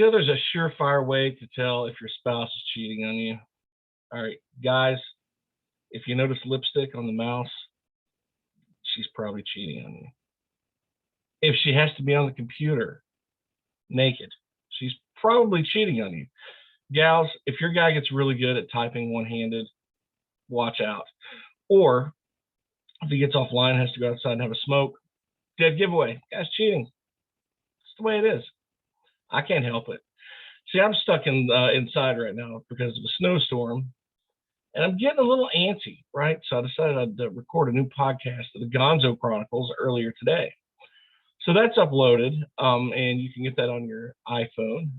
There's a surefire way to tell if your spouse is cheating on you. All right, guys, if you notice lipstick on the mouse, she's probably cheating on you. If she has to be on the computer naked, she's probably cheating on you. Gals, if your guy gets really good at typing one-handed, watch out. Or if he gets offline, has to go outside and have a smoke, dead giveaway. Guy's cheating. It's the way it is. I can't help it. See, I'm stuck inside right now because of a snowstorm, and I'm getting a little antsy, right? So I decided I'd record a new podcast of the Gonzo Chronicles earlier today. So that's uploaded, and you can get that on your iPhone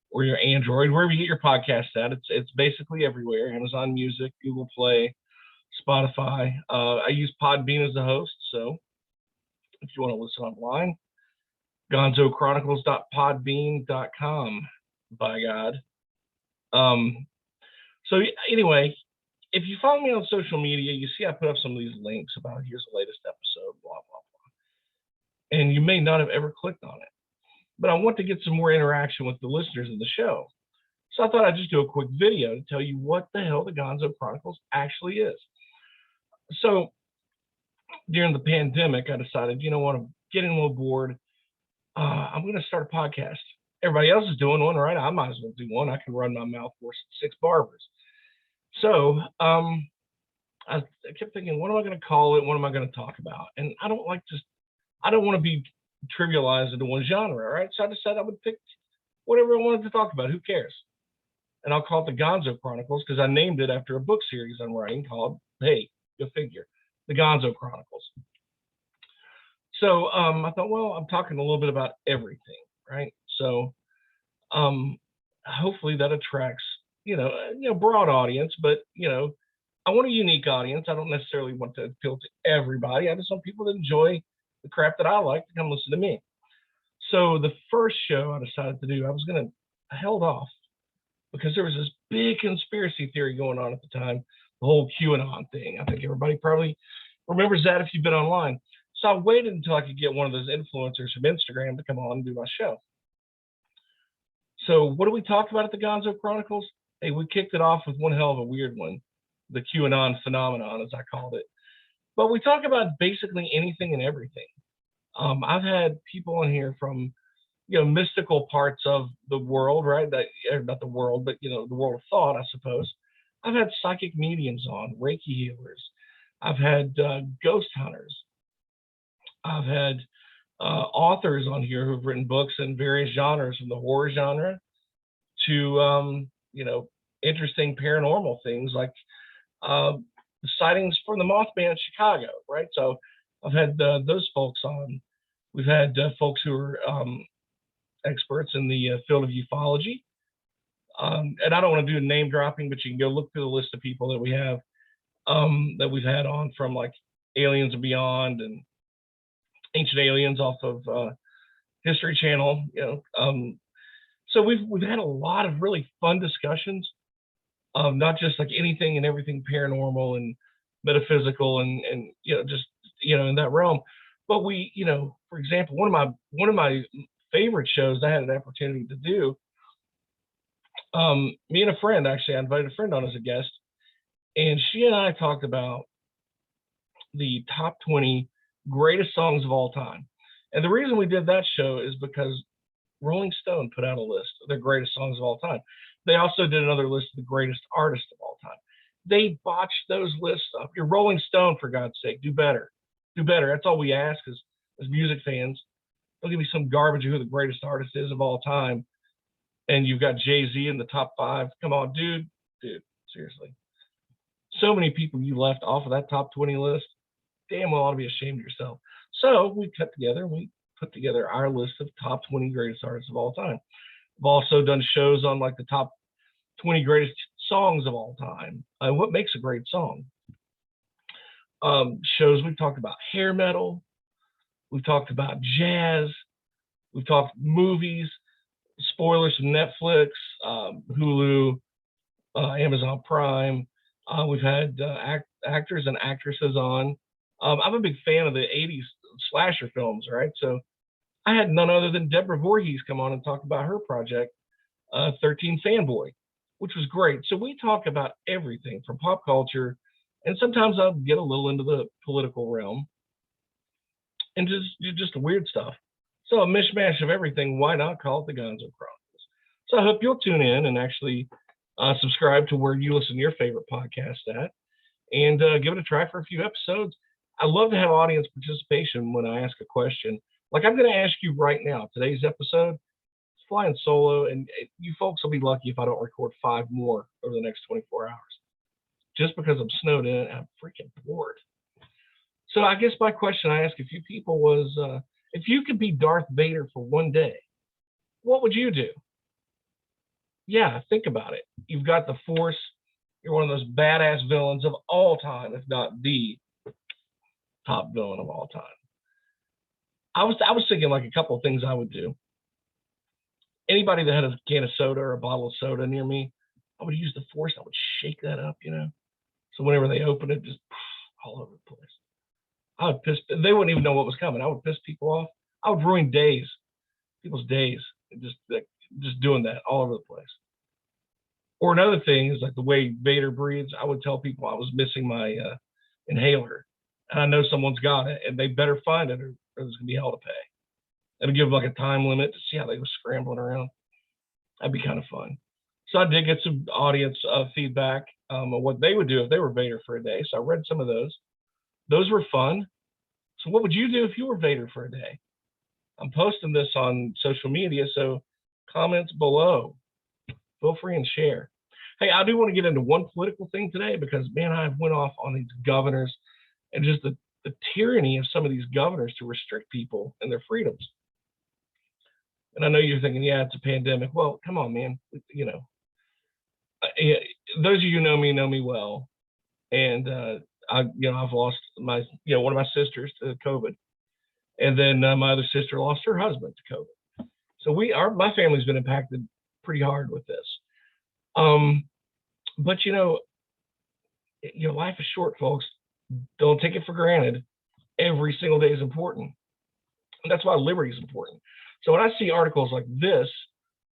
or your Android, wherever you get your podcast at. It's basically everywhere: Amazon Music, Google Play, Spotify. I use Podbean as a host, so if you want to listen online, gonzochronicles.podbean.com, by God. So anyway, if you follow me on social media, you see I put up some of these links about here's the latest episode, blah, blah, blah. And you may not have ever clicked on it, but I want to get some more interaction with the listeners of the show. So I thought I'd just do a quick video to tell you what the hell the Gonzo Chronicles actually is. So during the pandemic, I decided, you know what, I'm getting a little bored. I'm going to start a podcast. Everybody else is doing one, right? I might as well do one. I can run my mouth for 6 barbers. So I kept thinking, what am I going to call it? What am I going to talk about? And I don't want to be trivialized into one genre, right? So I decided I would pick whatever I wanted to talk about. Who cares? And I'll call it the Gonzo Chronicles because I named it after a book series I'm writing called, hey, go figure, the Gonzo Chronicles. So I thought, well, I'm talking a little bit about everything, right? So hopefully that attracts, broad audience, but, I want a unique audience. I don't necessarily want to appeal to everybody. I just want people to enjoy the crap that I like to come listen to me. So the first show I decided to do, I held off because there was this big conspiracy theory going on at the time, the whole QAnon thing. I think everybody probably remembers that if you've been online. So I waited until I could get one of those influencers from Instagram to come on and do my show. So what do we talk about at the Gonzo Chronicles? Hey, we kicked it off with one hell of a weird one, the QAnon phenomenon, as I called it. But we talk about basically anything and everything. I've had people on here from, mystical parts of the world, right? Not the world, but, the world of thought, I suppose. I've had psychic mediums on, Reiki healers. I've had ghost hunters. I've had authors on here who've written books in various genres, from the horror genre to, interesting paranormal things like sightings from the Mothman in Chicago, right? So I've had those folks on. We've had folks who are experts in the field of ufology. And I don't want to do name dropping, but you can go look through the list of people that we have, that we've had on, from like Aliens and Beyond and Ancient Aliens off of History Channel. So we've had a lot of really fun discussions, not just like anything and everything paranormal and metaphysical and just in that realm. But we, for example, one of my favorite shows I had an opportunity to do. Me and a friend, actually, I invited a friend on as a guest, and she and I talked about the top 20 greatest songs of all time. And the reason we did that show is because Rolling Stone put out a list of their greatest songs of all time. They also did another list of the greatest artists of all time. They botched those lists up. You're Rolling Stone, for God's sake. Do better. Do better. That's all we ask as music fans. Don't give me some garbage of who the greatest artist is of all time. And you've got Jay-Z in the top 5. Come on, dude, seriously. So many people you left off of that top 20 list. Damn well ought to be ashamed of yourself. So we put together our list of top 20 greatest artists of all time. We've also done shows on like the top 20 greatest songs of all time. What makes a great song? Shows we've talked about hair metal. We've talked about jazz. We've talked movies, spoilers from Netflix, Hulu, Amazon Prime. We've had actors and actresses on. I'm a big fan of the 80s slasher films, right? So I had none other than Deborah Voorhees come on and talk about her project, 13 Fanboy, which was great. So we talk about everything from pop culture, and sometimes I'll get a little into the political realm and just weird stuff. So a mishmash of everything. Why not call it the Gonzo Chronicles? So I hope you'll tune in and actually subscribe to where you listen to your favorite podcast at, and give it a try for a few episodes. I love to have audience participation when I ask a question. Like I'm going to ask you right now. Today's episode is flying solo, and you folks will be lucky if I don't record 5 more over the next 24 hours. Just because I'm snowed in, I'm freaking bored. So I guess my question I asked a few people was, if you could be Darth Vader for one day, what would you do? Yeah, think about it. You've got the Force. You're one of those badass villains of all time, if not the top villain of all time. I was thinking like a couple of things I would do. Anybody that had a can of soda or a bottle of soda near me, I would use the Force. I would shake that up, So whenever they open it, just all over the place. I would piss. They wouldn't even know what was coming. I would piss people off. I would ruin people's days, just doing that all over the place. Or another thing is like the way Vader breathes. I would tell people I was missing my inhaler, and I know someone's got it, and they better find it, or there's gonna be hell to pay. It'll give like a time limit to see how they go scrambling around. That'd be kind of fun. So I did get some audience feedback of what they would do if they were Vader for a day. So I read some of those. Those were fun. So what would you do if you were Vader for a day? I'm posting this on social media, so comments below. Feel free and share. Hey, I do want to get into one political thing today because, man, I went off on these governors and just the tyranny of some of these governors to restrict people and their freedoms. And I know you're thinking, yeah, it's a pandemic. Well, come on, man. Those of you who know me well. And, I've lost one of my sisters to COVID. And then my other sister lost her husband to COVID. So my family's been impacted pretty hard with this. But life is short, folks. Don't take it for granted. Every single day is important. And that's why liberty is important. So when I see articles like this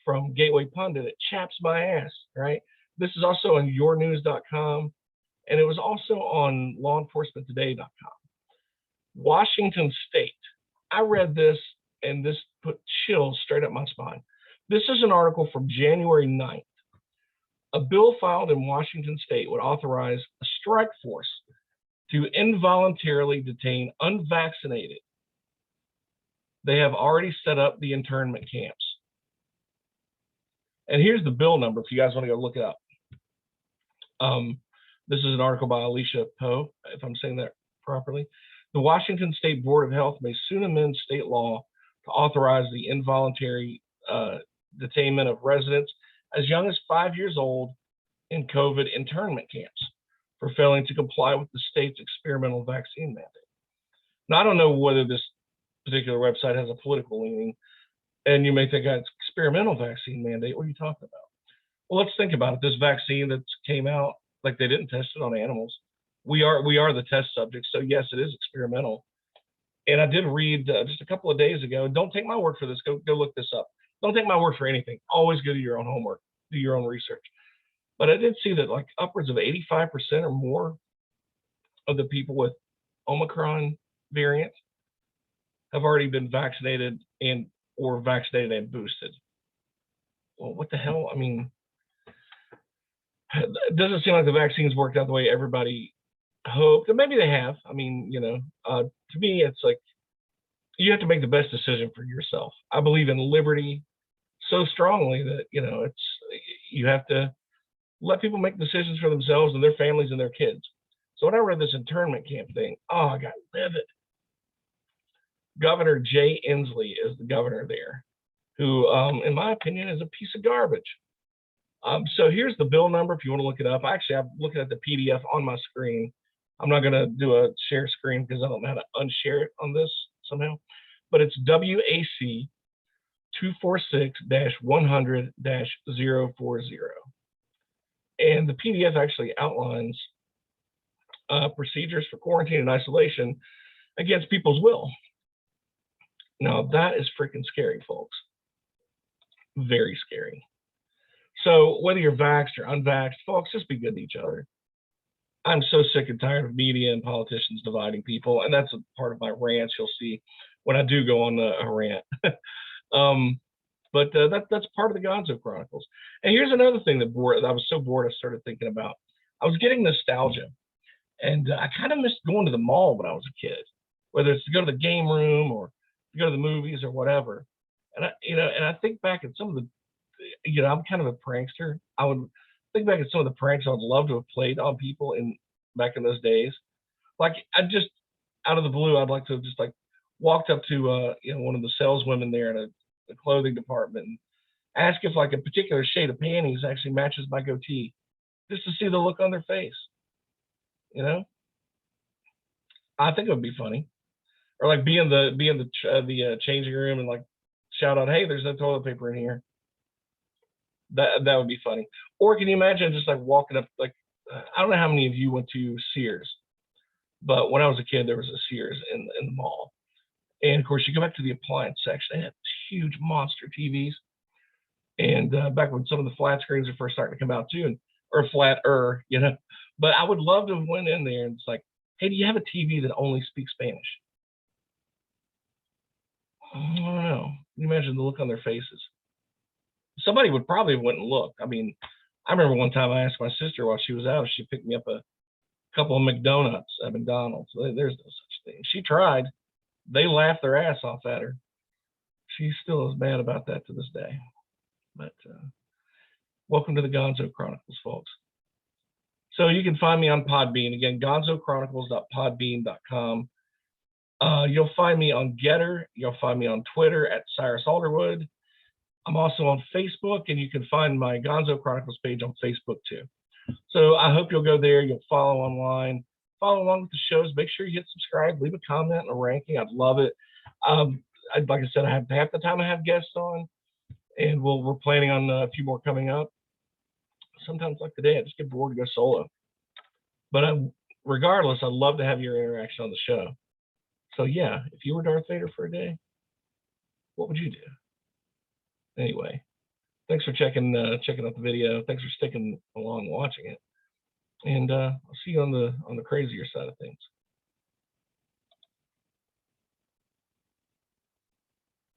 from Gateway Pundit, it chaps my ass, right? This is also on yournews.com, and it was also on lawenforcementtoday.com. Washington State. I read this, and this put chills straight up my spine. This is an article from January 9th. A bill filed in Washington State would authorize a strike force to involuntarily detain unvaccinated. They have already set up the internment camps. And here's the bill number if you guys want to go look it up. This is an article by Alicia Poe, if I'm saying that properly. The Washington State Board of Health may soon amend state law to authorize the involuntary detainment of residents as young as 5 years old in COVID internment camps for failing to comply with the state's experimental vaccine mandate. Now, I don't know whether this particular website has a political leaning, and you may think it's experimental vaccine mandate. What are you talking about? Well, let's think about it. This vaccine that came out, like they didn't test it on animals. We are the test subjects, so yes, it is experimental. And I did read just a couple of days ago. Don't take my word for this. Go look this up. Don't take my word for anything. Always go do your own homework, do your own research. But I did see that like upwards of 85% or more of the people with Omicron variant have already been vaccinated or vaccinated and boosted. Well, what the hell? I mean, it doesn't seem like the vaccines worked out the way everybody hoped. And maybe they have. I mean, to me, it's like you have to make the best decision for yourself. I believe in liberty so strongly that, you have to let people make decisions for themselves and their families and their kids. So when I read this internment camp thing, I got livid. Governor Jay Inslee is the governor there, who, in my opinion, is a piece of garbage. So here's the bill number if you want to look it up. Actually, I'm looking at the PDF on my screen. I'm not going to do a share screen because I don't know how to unshare it on this somehow. But it's WAC 246-100-040. And the PDF actually outlines procedures for quarantine and isolation against people's will. Now that is freaking scary, folks. Very scary. So whether you're vaxxed or unvaxxed, folks, just be good to each other. I'm so sick and tired of media and politicians dividing people, and that's a part of my rants. You'll see when I do go on a rant. um, but that's part of the Gonzo Chronicles. And here's another thing that I was so bored. I started thinking about. I was getting nostalgia, and I kind of missed going to the mall when I was a kid, whether it's to go to the game room or to go to the movies or whatever. And I think back at some of the, I'm kind of a prankster. I would think back at some of the pranks I would love to have played on people back in those days. Like I just out of the blue, I'd like to have just like walked up to one of the saleswomen there in a clothing department and ask if like a particular shade of panties actually matches my goatee, just to see the look on their face. I think it would be funny, or like be in the changing room and like shout out, "Hey, there's no toilet paper in here." That would be funny. Or can you imagine just like walking up, like I don't know how many of you went to Sears, but when I was a kid, there was a Sears in the mall, and of course you go back to the appliance section. They had huge monster TVs, and back when some of the flat screens were first starting to come out too, or flatter, But I would love to have went in there and it's like, "Hey, do you have a TV that only speaks Spanish?" I don't know. Can you imagine the look on their faces? Somebody would probably wouldn't look. I mean, I remember one time I asked my sister while she was out if she picked me up a couple of McDonuts at McDonald's. There's no such thing. She tried. They laughed their ass off at her. She still is mad about that to this day. But welcome to the Gonzo Chronicles, folks. So you can find me on Podbean. Again, gonzochronicles.podbean.com. You'll find me on Getter. You'll find me on Twitter at Cyrus Alderwood. I'm also on Facebook, and you can find my Gonzo Chronicles page on Facebook too. So I hope you'll go there. You'll follow online, follow along with the shows. Make sure you hit subscribe, leave a comment and a ranking. I'd love it. Like I said, I have half the time I have guests on, and we're planning on a few more coming up. Sometimes like today, I just get bored to go solo. But regardless, I'd love to have your interaction on the show. So yeah, if you were Darth Vader for a day, what would you do? Anyway, thanks for checking out the video. Thanks for sticking along watching it. And I'll see you on the crazier side of things.